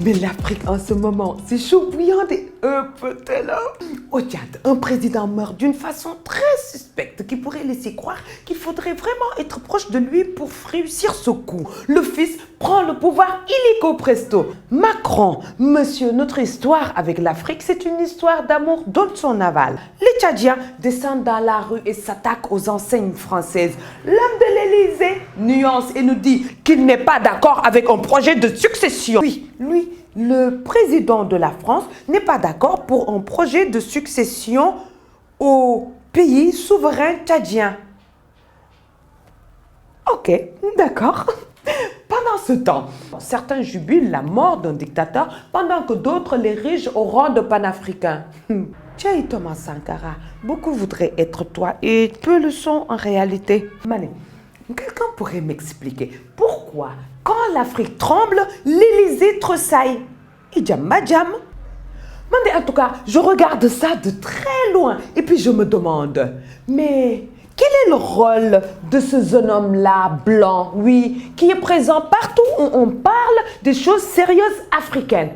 Mais l'Afrique en ce moment, c'est chaud bouillant et peut-être là. Au Tchad, un président meurt d'une façon très suspecte qui pourrait laisser croire qu'il faudrait vraiment être proche de lui pour réussir ce coup. Le fils prend le pouvoir illico presto. Macron, monsieur, notre histoire avec l'Afrique, c'est une histoire d'amour donne son aval. Les Tchadiens descendent dans la rue et s'attaquent aux enseignes françaises. L'homme de l'Élysée nuance et nous dit qu'il n'est pas d'accord avec un projet de succession. Oui, lui, le président de la France n'est pas d'accord pour un projet de succession au pays souverain tchadien. Ok, d'accord. Pendant ce temps, certains jubilent la mort d'un dictateur pendant que d'autres l'érigent au rang de panafricain. Tiens, Thomas Sankara, beaucoup voudraient être toi et peu le sont en réalité. Mané, quelqu'un pourrait m'expliquer pourquoi, quand l'Afrique tremble, l'Élysée tressaille? Idjam madjam. En tout cas, je regarde ça de très loin et puis je me demande, mais quel est le rôle de ce jeune homme-là, blanc, oui, qui est présent partout où on parle des choses sérieuses africaines?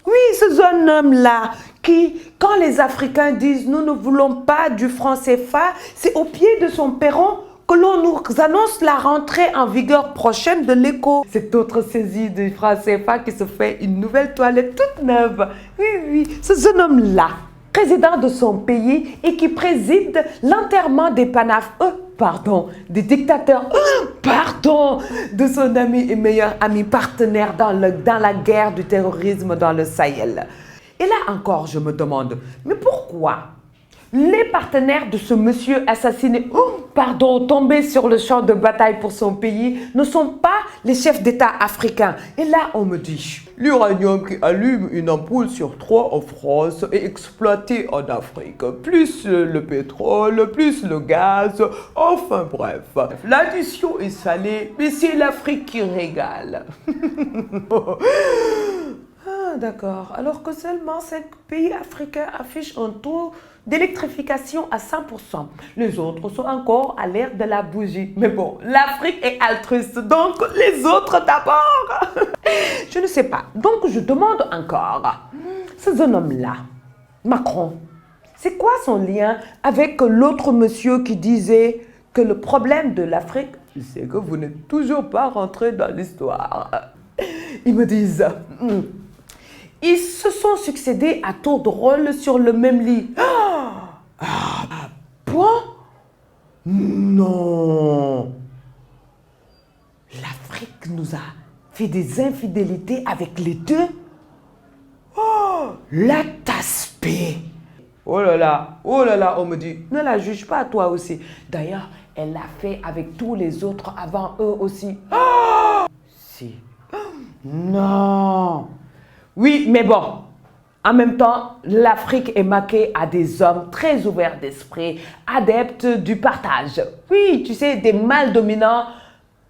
Oui, ce jeune homme-là, qui, quand les Africains disent « nous ne voulons pas du franc CFA », c'est au pied de son perron que l'on nous annonce la rentrée en vigueur prochaine de l'éco. Cette autre saisie du franc CFA qui se fait une nouvelle toilette toute neuve. Oui, ce jeune homme-là, président de son pays et qui préside l'enterrement des des dictateurs, de son ami et meilleur ami partenaire dans la guerre du terrorisme dans le Sahel. Et là encore, je me demande, mais pourquoi les partenaires de ce monsieur assassiné, tombé sur le champ de bataille pour son pays, ne sont pas les chefs d'État africains? Et là, on me dit, l'uranium qui allume une ampoule sur 3 en France est exploité en Afrique. Plus le pétrole, plus le gaz, enfin bref. L'addition est salée, mais c'est l'Afrique qui régale. Ah, d'accord. Alors que seulement 5 pays africains affichent un taux d'électrification à 100%. Les autres sont encore à l'ère de la bougie. Mais bon, l'Afrique est altruiste, donc les autres d'abord. Je ne sais pas. Donc je demande encore, ce jeune homme-là, Macron, c'est quoi son lien avec l'autre monsieur qui disait que le problème de l'Afrique, c'est que vous n'êtes toujours pas rentré dans l'histoire? Ils me disent... Ils se sont succédés à tour de rôle sur le même lit. Ah bon? Non. L'Afrique nous a fait des infidélités avec les deux. La tasse-paix. Oh là là, on me dit, ne la juge pas toi aussi. D'ailleurs, elle l'a fait avec tous les autres avant eux aussi. Si. Non. Oui, mais bon, en même temps, l'Afrique est marquée à des hommes très ouverts d'esprit, adeptes du partage. Oui, tu sais, des mâles dominants,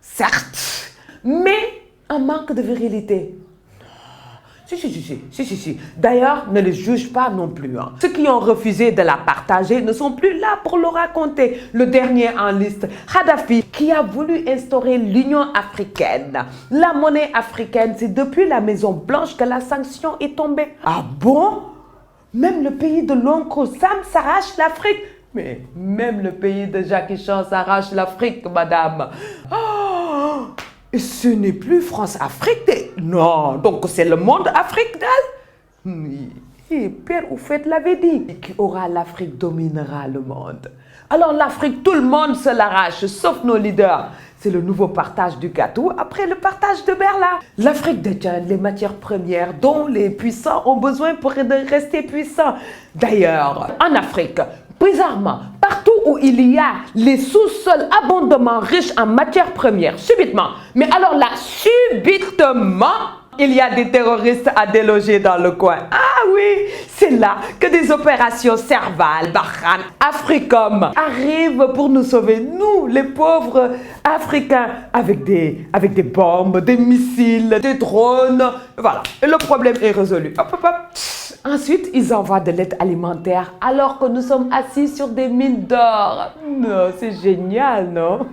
certes, mais un manque de virilité. Si. D'ailleurs, ne les juge pas non plus. Ceux qui ont refusé de la partager ne sont plus là pour le raconter. Le dernier en liste, Kadhafi, qui a voulu instaurer l'Union africaine. La monnaie africaine, c'est depuis la Maison Blanche que la sanction est tombée. Ah bon? Même le pays de l'oncle Sam s'arrache l'Afrique. Mais même le pays de Jackie Chan s'arrache l'Afrique, madame. Et ce n'est plus France-Afrique. Non, donc c'est le monde africain. Et Père Oufet l'avait dit. Qui aura l'Afrique dominera le monde. Alors l'Afrique, tout le monde se l'arrache, sauf nos leaders. C'est le nouveau partage du gâteau après le partage de Berlin. L'Afrique détient les matières premières dont les puissants ont besoin pour rester puissants. D'ailleurs, en Afrique, bizarrement, partout où il y a les sous-sols abondamment riches en matières premières, subitement, mais alors là, subitement, il y a des terroristes à déloger dans le coin. Ah oui, c'est là que des opérations Serval, Barkhane, Africom arrivent pour nous sauver, nous, les pauvres Africains, avec des bombes, des missiles, des drones. Voilà, et le problème est résolu. Hop. Ensuite, ils envoient de l'aide alimentaire alors que nous sommes assis sur des mines d'or. Non, c'est génial, non?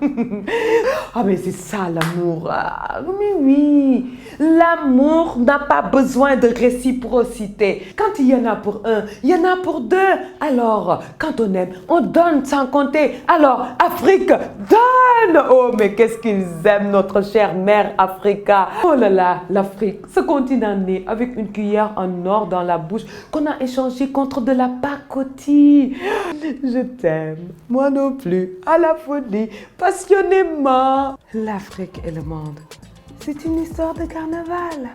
Ah, mais c'est ça l'amour. Ah, mais oui, l'amour n'a pas besoin de réciprocité. Quand il y en a pour un, il y en a pour deux. Alors, quand on aime, on donne sans compter. Alors, Afrique, donne! Oh, mais qu'est-ce qu'ils aiment, notre chère mère Africa. Oh là là, l'Afrique, ce continent né avec une cuillère en or dans la bouche qu'on a échangé contre de la pacotille. Je t'aime, moi non plus, à la folie, passionnément. L'Afrique et le monde, c'est une histoire de carnaval.